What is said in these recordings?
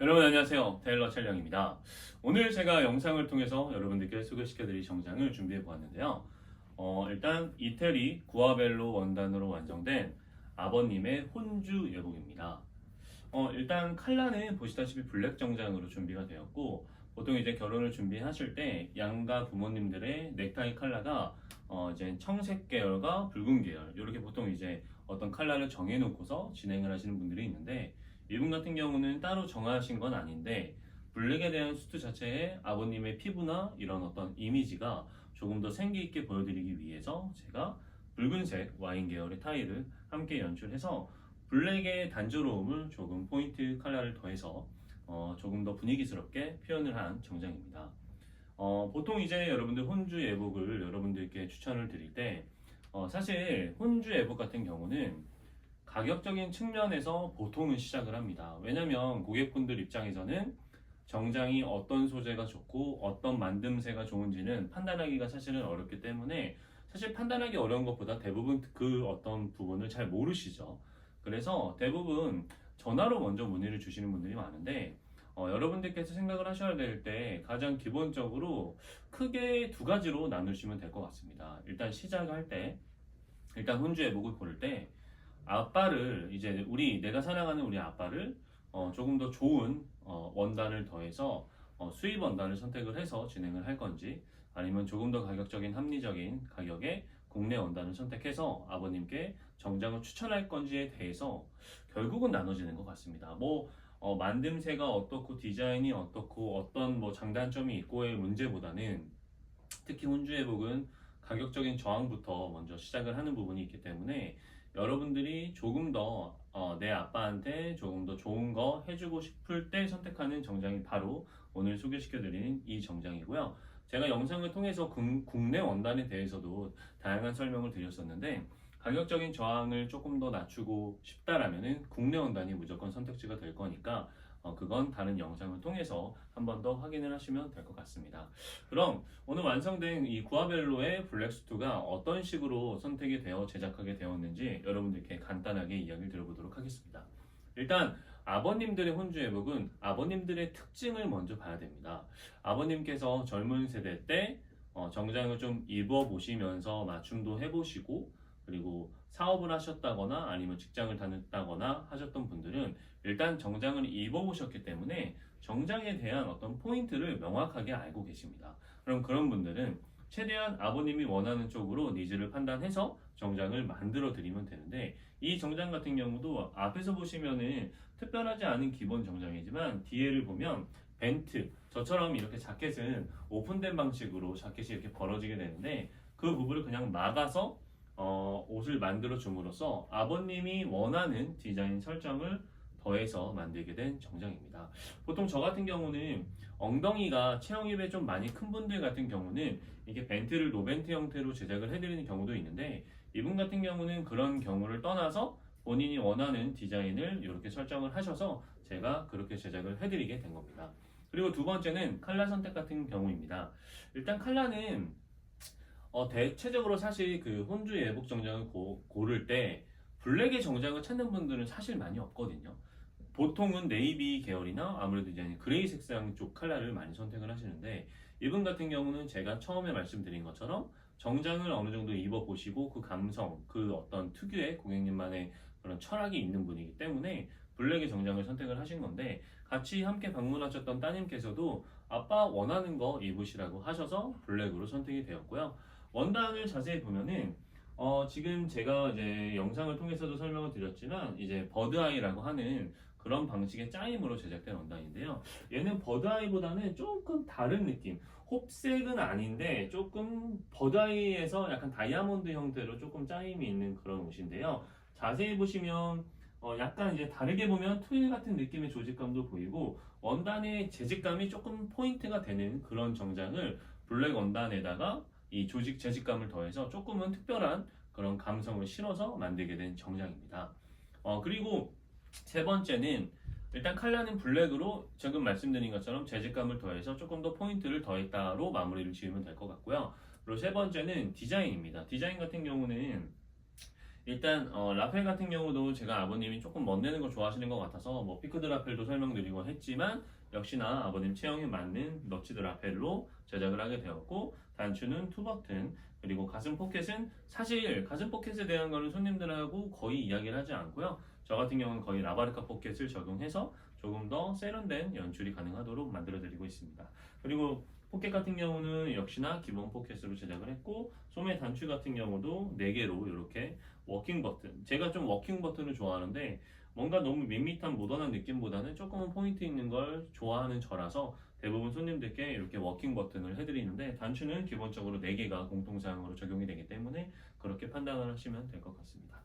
여러분 안녕하세요. 테일러 찰령입니다. 오늘 제가 영상을 통해서 여러분들께 소개시켜드릴 정장을 준비해 보았는데요. 일단 이태리 구아벨로 원단으로 완성된 아버님의 혼주 예복입니다. 일단 컬러는 보시다시피 블랙 정장으로 준비가 되었고, 보통 이제 결혼을 준비하실 때 양가 부모님들의 넥타이 컬러가 이제 청색 계열과 붉은 계열 이렇게 보통 이제 어떤 컬러를 정해놓고서 진행을 하시는 분들이 있는데, 이분 같은 경우는 따로 정하신 건 아닌데 블랙에 대한 수트 자체에 아버님의 피부나 이런 어떤 이미지가 조금 더 생기 있게 보여드리기 위해서 제가 붉은색 와인 계열의 타일을 함께 연출해서 블랙의 단조로움을 조금 포인트 컬러를 더해서 조금 더 분위기스럽게 표현을 한 정장입니다. 보통 이제 여러분들 혼주 예복을 여러분들께 추천을 드릴 때 사실 혼주 예복 같은 경우는 가격적인 측면에서 보통은 시작을 합니다. 왜냐면 고객분들 입장에서는 정장이 어떤 소재가 좋고 어떤 만듦새가 좋은지는 판단하기가 사실은 어렵기 때문에 사실 판단하기 어려운 것보다 대부분 그 어떤 부분을 잘 모르시죠. 그래서 대부분 전화로 먼저 문의를 주시는 분들이 많은데 여러분들께서 생각을 하셔야 될 때 가장 기본적으로 크게 두 가지로 나누시면 될 것 같습니다. 일단 시작할 때 일단 혼주 예복을 고를 때 아빠를 이제 내가 사랑하는 우리 아빠를 조금 더 좋은 원단을 더해서 수입 원단을 선택을 해서 진행을 할 건지 아니면 조금 더 가격적인 합리적인 가격에 국내 원단을 선택해서 아버님께 정장을 추천할 건지에 대해서 결국은 나눠지는 것 같습니다. 만듦새가 어떻고 디자인이 어떻고 어떤 장단점이 있고의 문제보다는 특히 혼주회복은 가격적인 저항부터 먼저 시작을 하는 부분이 있기 때문에 여러분들이 조금 더 내 아빠한테 조금 더 좋은 거 해주고 싶을 때 선택하는 정장이 바로 오늘 소개시켜드리는 이 정장이고요. 제가 영상을 통해서 국내 원단에 대해서도 다양한 설명을 드렸었는데 가격적인 저항을 조금 더 낮추고 싶다라면은 국내 원단이 무조건 선택지가 될 거니까 그건 다른 영상을 통해서 한 번 더 확인을 하시면 될 것 같습니다. 그럼 오늘 완성된 이 구아벨로의 블랙수트가 어떤 식으로 선택이 되어 제작하게 되었는지 여러분들께 간단하게 이야기를 들어보도록 하겠습니다. 일단 아버님들의 혼주 예복은 아버님들의 특징을 먼저 봐야 됩니다. 아버님께서 젊은 세대 때 정장을 좀 입어보시면서 맞춤도 해보시고 그리고 사업을 하셨다거나 아니면 직장을 다녔다거나 하셨던 분들은 일단 정장을 입어보셨기 때문에 정장에 대한 어떤 포인트를 명확하게 알고 계십니다. 그럼 그런 분들은 최대한 아버님이 원하는 쪽으로 니즈를 판단해서 정장을 만들어 드리면 되는데 이 정장 같은 경우도 앞에서 보시면은 특별하지 않은 기본 정장이지만 뒤에를 보면 벤트 저처럼 이렇게 자켓은 오픈된 방식으로 자켓이 이렇게 벌어지게 되는데 그 부분을 그냥 막아서 옷을 만들어 줌으로써 아버님이 원하는 디자인 설정을 더해서 만들게 된 정장입니다. 보통 저 같은 경우는 엉덩이가 체형 입에 좀 많이 큰 분들 같은 경우는 이게 벤트를 노벤트 형태로 제작을 해드리는 경우도 있는데 이분 같은 경우는 그런 경우를 떠나서 본인이 원하는 디자인을 이렇게 설정을 하셔서 제가 그렇게 제작을 해드리게 된 겁니다. 그리고 두 번째는 컬러 선택 같은 경우입니다. 일단 컬러는 대체적으로 사실 그 혼주 예복 정장을 고를 때 블랙의 정장을 찾는 분들은 사실 많이 없거든요. 보통은 네이비 계열이나 아무래도 이제 그레이 색상 쪽 컬러를 많이 선택을 하시는데 이분 같은 경우는 제가 처음에 말씀드린 것처럼 정장을 어느 정도 입어보시고 그 감성, 그 어떤 특유의 고객님만의 그런 철학이 있는 분이기 때문에 블랙의 정장을 선택을 하신 건데 같이 함께 방문하셨던 따님께서도 아빠 원하는 거 입으시라고 하셔서 블랙으로 선택이 되었고요. 원단을 자세히 보면은 지금 제가 이제 영상을 통해서도 설명을 드렸지만 이제 버드아이라고 하는 그런 방식의 짜임으로 제작된 원단인데요. 얘는 버드아이보다는 조금 다른 느낌. 홉색은 아닌데 조금 버드아이에서 약간 다이아몬드 형태로 조금 짜임이 있는 그런 옷인데요. 자세히 보시면 약간 이제 다르게 보면 트윌 같은 느낌의 조직감도 보이고 원단의 재질감이 조금 포인트가 되는 그런 정장을 블랙 원단에다가 이 조직 재질감을 더해서 조금은 특별한 그런 감성을 실어서 만들게 된 정장입니다. 그리고 세 번째는 일단 컬러는 블랙으로 지금 말씀드린 것처럼 재질감을 더해서 조금 더 포인트를 더했다로 마무리를 지으면 될 것 같고요. 그리고 세 번째는 디자인입니다. 디자인 같은 경우는 일단 라펠 같은 경우도 제가 아버님이 조금 멋내는 걸 좋아하시는 것 같아서 뭐 피크드 라펠도 설명드리고 했지만 역시나 아버님 체형에 맞는 너치드 라펠로 제작을 하게 되었고 단추는 투버튼 그리고 가슴 포켓은 사실 가슴 포켓에 대한 거는 손님들하고 거의 이야기를 하지 않고요. 저 같은 경우는 거의 라바르카 포켓을 적용해서 조금 더 세련된 연출이 가능하도록 만들어드리고 있습니다. 그리고 포켓 같은 경우는 역시나 기본 포켓으로 제작을 했고 소매 단추 같은 경우도 4개로 이렇게 워킹 버튼 제가 좀 워킹 버튼을 좋아하는데 뭔가 너무 밋밋한 모던한 느낌보다는 조금은 포인트 있는 걸 좋아하는 저라서 대부분 손님들께 이렇게 워킹 버튼을 해드리는데 단추는 기본적으로 4개가 공통사항으로 적용이 되기 때문에 그렇게 판단을 하시면 될 것 같습니다.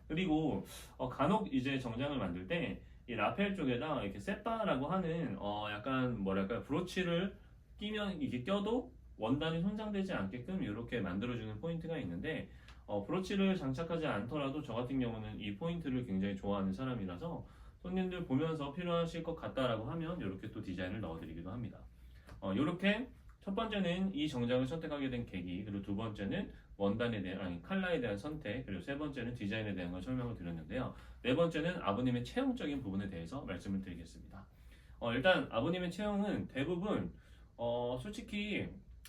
그리고 간혹 이제 정장을 만들 때 이 라펠 쪽에다 이렇게 세빠라고 하는 약간 뭐랄까 브로치를 끼면 이게 껴도 원단이 손상되지 않게끔 이렇게 만들어주는 포인트가 있는데 브로치를 장착하지 않더라도 저 같은 경우는 이 포인트를 굉장히 좋아하는 사람이라서 손님들 보면서 필요하실 것 같다라고 하면 이렇게 또 디자인을 넣어드리기도 합니다. 이렇게 첫 번째는 이 정장을 선택하게 된 계기, 그리고 두 번째는 원단에 대한 아니 컬러에 대한 선택, 그리고 세 번째는 디자인에 대한 걸 설명을 드렸는데요. 네 번째는 아버님의 체형적인 부분에 대해서 말씀을 드리겠습니다. 일단 아버님의 체형은 대부분 솔직히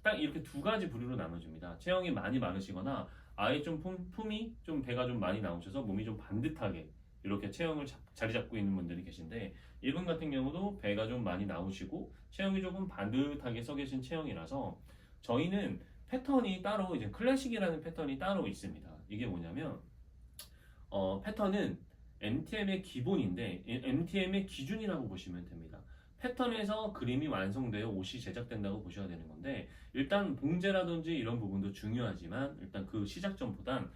딱 이렇게 두 가지 부류로 나눠집니다. 체형이 많이 많으시거나 아예 좀 품이 좀 배가 좀 많이 나오셔서 몸이 좀 반듯하게 이렇게 체형을 자리 잡고 있는 분들이 계신데 이분 같은 경우도 배가 좀 많이 나오시고 체형이 조금 반듯하게 서 계신 체형이라서 저희는 패턴이 따로 이제 클래식이라는 패턴이 따로 있습니다. 이게 뭐냐면 패턴은 MTM의 기본인데 MTM의 기준이라고 보시면 됩니다. 패턴에서 그림이 완성되어 옷이 제작된다고 보셔야 되는 건데 일단 봉제라든지 이런 부분도 중요하지만 일단 그 시작점보단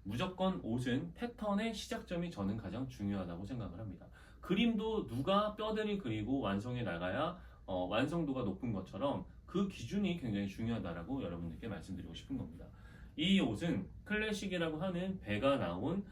무조건 옷은 패턴의 시작점이 저는 가장 중요하다고 생각을 합니다. 그림도 누가 뼈대를 그리고 완성해 나가야 완성도가 높은 것처럼 그 기준이 굉장히 중요하다라고 여러분들께 말씀드리고 싶은 겁니다. 이 옷은 클래식이라고 하는 배가 나온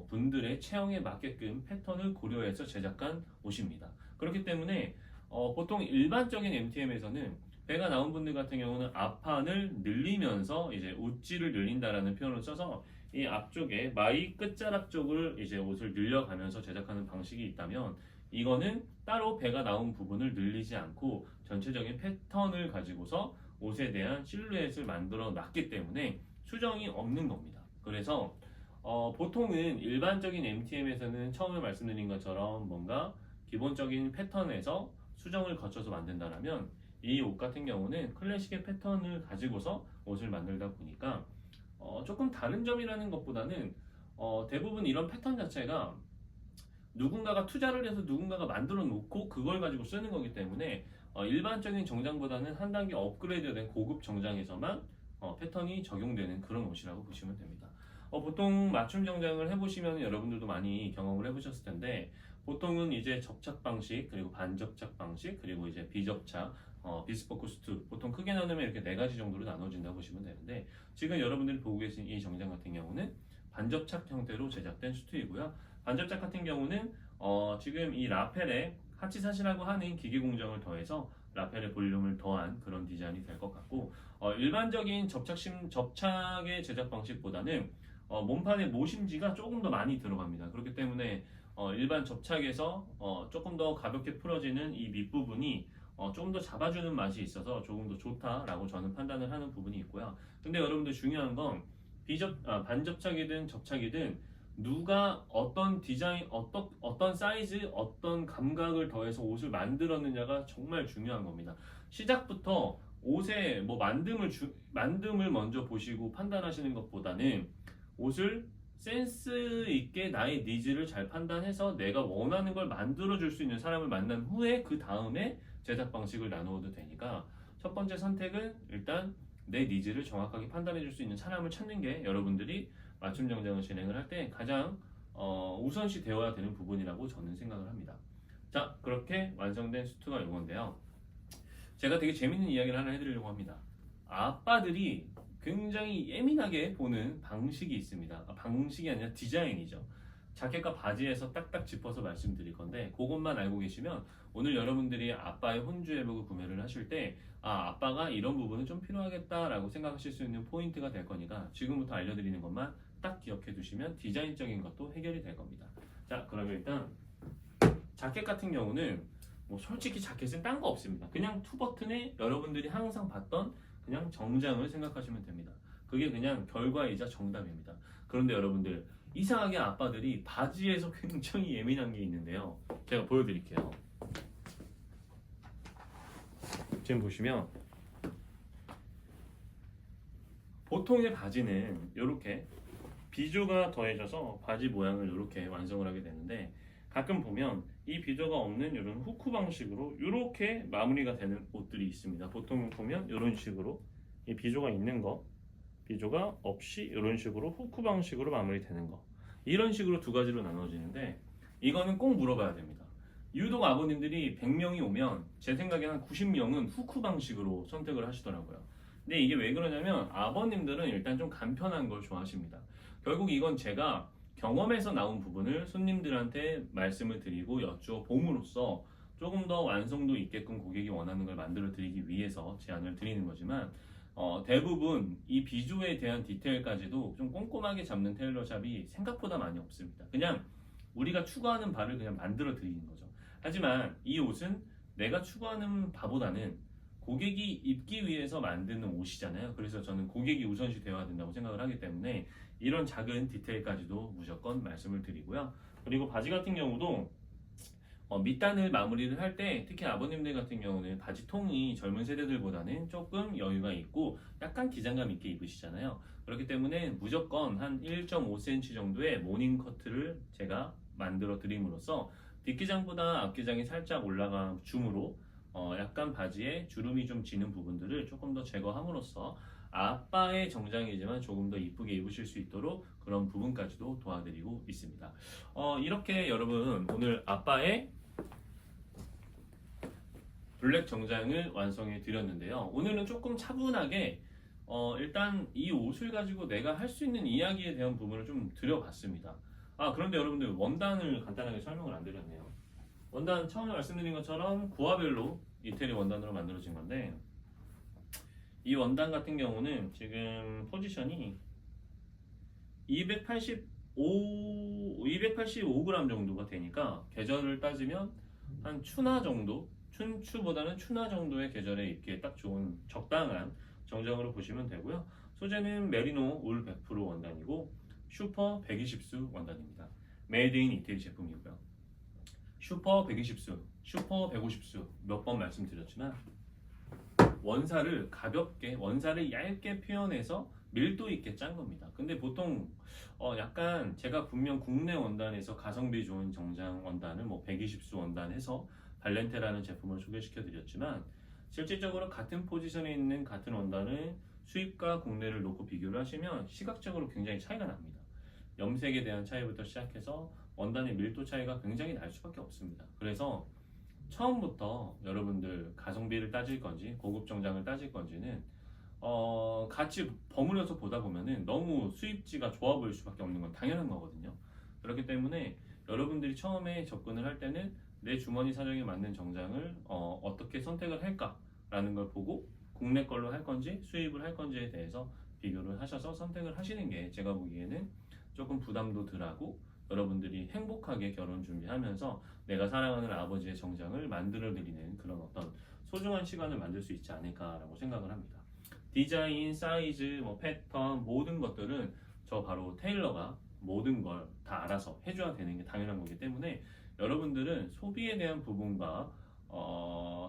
분들의 체형에 맞게끔 패턴을 고려해서 제작한 옷입니다. 그렇기 때문에 보통 일반적인 MTM에서는 배가 나온 분들 같은 경우는 앞판을 늘리면서 이제 웃지를 늘린다라는 표현을 써서 이 앞쪽에 마이 끝자락 쪽을 이제 옷을 늘려가면서 제작하는 방식이 있다면 이거는 따로 배가 나온 부분을 늘리지 않고 전체적인 패턴을 가지고서 옷에 대한 실루엣을 만들어 놨기 때문에 수정이 없는 겁니다. 그래서 보통은 일반적인 MTM에서는 처음에 말씀드린 것처럼 뭔가 기본적인 패턴에서 수정을 거쳐서 만든다라면 이 옷 같은 경우는 클래식의 패턴을 가지고서 옷을 만들다 보니까 조금 다른 점이라는 것보다는 대부분 이런 패턴 자체가 누군가가 투자를 해서 누군가가 만들어 놓고 그걸 가지고 쓰는 거기 때문에 일반적인 정장보다는 한 단계 업그레이드된 고급 정장에서만 패턴이 적용되는 그런 옷이라고 보시면 됩니다. 보통 맞춤 정장을 해보시면 여러분들도 많이 경험을 해보셨을 텐데 보통은 이제 접착 방식 그리고 반접착 방식 그리고 이제 비접착 비스포크 수트 보통 크게 나누면 이렇게 4가지 정도로 나눠진다고 보시면 되는데 지금 여러분들이 보고 계신 이 정장 같은 경우는 반접착 형태로 제작된 수트이고요. 반접착 같은 경우는 지금 이 라펠에 하치사시라고 하는 기계 공정을 더해서 라펠의 볼륨을 더한 그런 디자인이 될 것 같고 일반적인 접착의 제작 방식보다는 몸판의 모심지가 조금 더 많이 들어갑니다. 그렇기 때문에 일반 접착에서 조금 더 가볍게 풀어지는 이 밑부분이 조금 더 잡아주는 맛이 있어서 조금 더 좋다라고 저는 판단을 하는 부분이 있고요. 근데 여러분들 중요한 건 반접착이든 접착이든 누가 어떤 디자인, 어떤 사이즈, 어떤 감각을 더해서 옷을 만들었느냐가 정말 중요한 겁니다. 시작부터 옷의 뭐 만듦을 먼저 보시고 판단하시는 것보다는 옷을 센스 있게 나의 니즈를 잘 판단해서 내가 원하는 걸 만들어줄 수 있는 사람을 만난 후에 그 다음에 제작 방식을 나누어도 되니까 첫 번째 선택은 일단 내 니즈를 정확하게 판단해줄 수 있는 사람을 찾는 게 여러분들이 맞춤 정장을 진행을 할 때 가장 우선시 되어야 되는 부분이라고 저는 생각을 합니다. 자, 그렇게 완성된 수트가 이건데요. 제가 되게 재밌는 이야기를 하나 해드리려고 합니다. 아빠들이 굉장히 예민하게 보는 방식이 있습니다. 방식이 아니라 디자인이죠. 자켓과 바지에서 딱딱 짚어서 말씀드릴 건데 그것만 알고 계시면 오늘 여러분들이 아빠의 혼주예복을 구매를 하실 때 아빠가 이런 부분은 좀 필요하겠다라고 생각하실 수 있는 포인트가 될 거니까 지금부터 알려드리는 것만 딱 기억해 두시면 디자인적인 것도 해결이 될 겁니다. 자, 그러면 일단 자켓 같은 경우는 뭐 솔직히 자켓은 딴 거 없습니다. 그냥 투 버튼에 여러분들이 항상 봤던 그냥 정장을 생각하시면 됩니다. 그게 그냥 결과이자 정답입니다. 그런데 여러분들 이상하게 아빠들이 바지에서 굉장히 예민한 게 있는데요. 제가 보여드릴게요. 지금 보시면 보통의 바지는 이렇게 비조가 더해져서 바지 모양을 이렇게 완성을 하게 되는데 가끔 보면 이 비조가 없는 이런 후크 방식으로 이렇게 마무리가 되는 옷들이 있습니다. 보통 보면 이런 식으로 이 비조가 있는 거, 비조가 없이 이런 식으로 후크 방식으로 마무리되는 거, 이런 식으로 두 가지로 나눠지는데 이거는 꼭 물어봐야 됩니다. 유독 아버님들이 100명이 오면 제 생각에 한 90명은 후크 방식으로 선택을 하시더라고요. 근데 이게 왜 그러냐면 아버님들은 일단 좀 간편한 걸 좋아하십니다. 결국 이건 제가 경험에서 나온 부분을 손님들한테 말씀을 드리고 여쭈어 봄으로써 조금 더 완성도 있게끔 고객이 원하는 걸 만들어 드리기 위해서 제안을 드리는 거지만 대부분 이 비주에 대한 디테일까지도 좀 꼼꼼하게 잡는 테일러샵이 생각보다 많이 없습니다. 그냥 우리가 추구하는 바를 그냥 만들어 드리는 거죠. 하지만 이 옷은 내가 추구하는 바보다는 고객이 입기 위해서 만드는 옷이잖아요. 그래서 저는 고객이 우선시 되어야 된다고 생각을 하기 때문에 이런 작은 디테일까지도 무조건 말씀을 드리고요. 그리고 바지 같은 경우도 밑단을 마무리를 할 때 특히 아버님들 같은 경우는 바지통이 젊은 세대들보다는 조금 여유가 있고 약간 기장감 있게 입으시잖아요. 그렇기 때문에 무조건 한 1.5cm 정도의 모닝 커트를 제가 만들어 드림으로써 뒷기장보다 앞기장이 살짝 올라간 줌으로 약간 바지에 주름이 좀 지는 부분들을 조금 더 제거함으로써 아빠의 정장이지만 조금 더 이쁘게 입으실 수 있도록 그런 부분까지도 도와드리고 있습니다. 이렇게 여러분 오늘 아빠의 블랙 정장을 완성해 드렸는데요. 오늘은 조금 차분하게 일단 이 옷을 가지고 내가 할 수 있는 이야기에 대한 부분을 좀 드려봤습니다. 그런데 여러분들 원단을 간단하게 설명을 안 드렸네요. 원단 처음에 말씀드린 것처럼 구아벨로 이태리 원단으로 만들어진 건데 이 원단 같은 경우는 지금 포지션이 285g 정도가 되니까 계절을 따지면 한 추나 정도, 춘추보다는 추나 정도의 계절에 입기에 딱 좋은 적당한 정장으로 보시면 되고요. 소재는 메리노 울 100% 원단이고 슈퍼 120수 원단입니다. 메이드 인 이태리 제품이고요. 슈퍼 120수, 슈퍼 150수 몇 번 말씀드렸지만 원사를 가볍게, 원사를 얇게 표현해서 밀도 있게 짠 겁니다. 근데 보통 약간 제가 분명 국내 원단에서 가성비 좋은 정장 원단을 뭐 120수 원단 해서 발렌테라는 제품을 소개시켜 드렸지만 실질적으로 같은 포지션에 있는 같은 원단을 수입과 국내를 놓고 비교를 하시면 시각적으로 굉장히 차이가 납니다. 염색에 대한 차이부터 시작해서 원단의 밀도 차이가 굉장히 날 수밖에 없습니다. 그래서 처음부터 여러분들 가성비를 따질 건지 고급 정장을 따질 건지는 같이 버무려서 보다 보면은 너무 수입지가 좋아 보일 수밖에 없는 건 당연한 거거든요. 그렇기 때문에 여러분들이 처음에 접근을 할 때는 내 주머니 사정에 맞는 정장을 어떻게 선택을 할까라는 걸 보고 국내 걸로 할 건지 수입을 할 건지에 대해서 비교를 하셔서 선택을 하시는 게 제가 보기에는 조금 부담도 덜하고 여러분들이 행복하게 결혼 준비하면서 내가 사랑하는 아버지의 정장을 만들어 드리는 그런 어떤 소중한 시간을 만들 수 있지 않을까라고 생각을 합니다. 디자인, 사이즈, 패턴 모든 것들은 저 바로 테일러가 모든 걸 다 알아서 해줘야 되는 게 당연한 거기 때문에 여러분들은 소비에 대한 부분과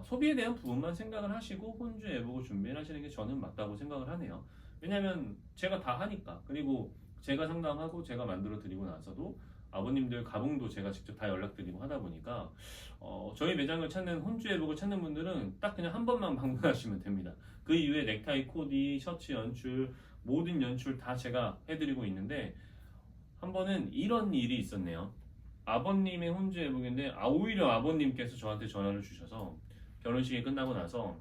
소비에 대한 부분만 생각을 하시고 혼주 애보고 준비를 하시는 게 저는 맞다고 생각을 하네요. 왜냐면 제가 다 하니까. 그리고 제가 상담하고 제가 만들어 드리고 나서도 아버님들 가봉도 제가 직접 다 연락드리고 하다 보니까 저희 매장을 찾는 혼주 애보고 찾는 분들은 딱 그냥 한 번만 방문하시면 됩니다. 그 이후에 넥타이, 코디, 셔츠 연출 모든 연출 다 제가 해드리고 있는데 한 번은 이런 일이 있었네요. 아버님의 혼주 애복인데 오히려 아버님께서 저한테 전화를 주셔서 결혼식이 끝나고 나서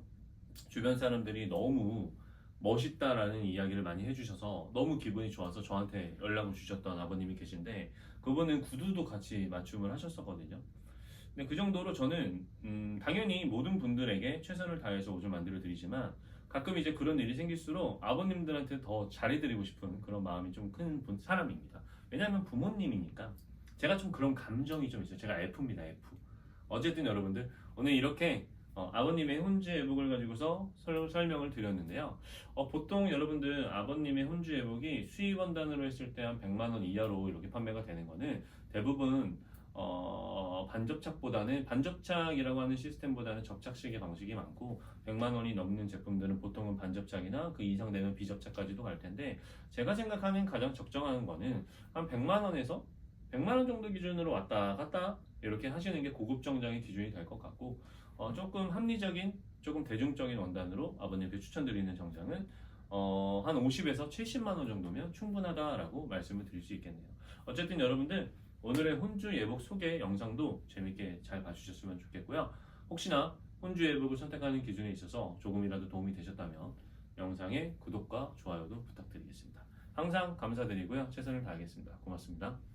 주변 사람들이 너무 멋있다라는 이야기를 많이 해주셔서 너무 기분이 좋아서 저한테 연락을 주셨던 아버님이 계신데 그분은 구두도 같이 맞춤을 하셨었거든요. 근데 그 정도로 저는 당연히 모든 분들에게 최선을 다해서 옷을 만들어 드리지만 가끔 이제 그런 일이 생길수록 아버님들한테 더 잘해드리고 싶은 그런 마음이 좀 큰 사람입니다. 왜냐하면 부모님이니까. 제가 좀 그런 감정이 좀 있어요. 제가 F입니다, F. 어쨌든 여러분들 오늘 이렇게 아버님의 혼주예복을 가지고서 설명을 드렸는데요. 보통 여러분들 아버님의 혼주예복이 수입원단으로 했을 때 한 100만 원 이하로 이렇게 판매가 되는 거는 대부분 반접착보다는 반접착이라고 하는 시스템보다는 접착식의 방식이 많고 100만 원이 넘는 제품들은 보통은 반접착이나 그 이상 되는 비접착까지도 갈 텐데 제가 생각하는 가장 적정한 거는 한 100만 원에서 100만 원 정도 기준으로 왔다 갔다 이렇게 하시는 게 고급 정장의 기준이 될 것 같고 조금 합리적인 조금 대중적인 원단으로 아버님께 추천드리는 정장은 한 50에서 70만 원 정도면 충분하다라고 말씀을 드릴 수 있겠네요. 어쨌든 여러분들 오늘의 혼주 예복 소개 영상도 재밌게 잘 봐주셨으면 좋겠고요. 혹시나 혼주 예복을 선택하는 기준에 있어서 조금이라도 도움이 되셨다면 영상의 구독과 좋아요도 부탁드리겠습니다. 항상 감사드리고요. 최선을 다하겠습니다. 고맙습니다.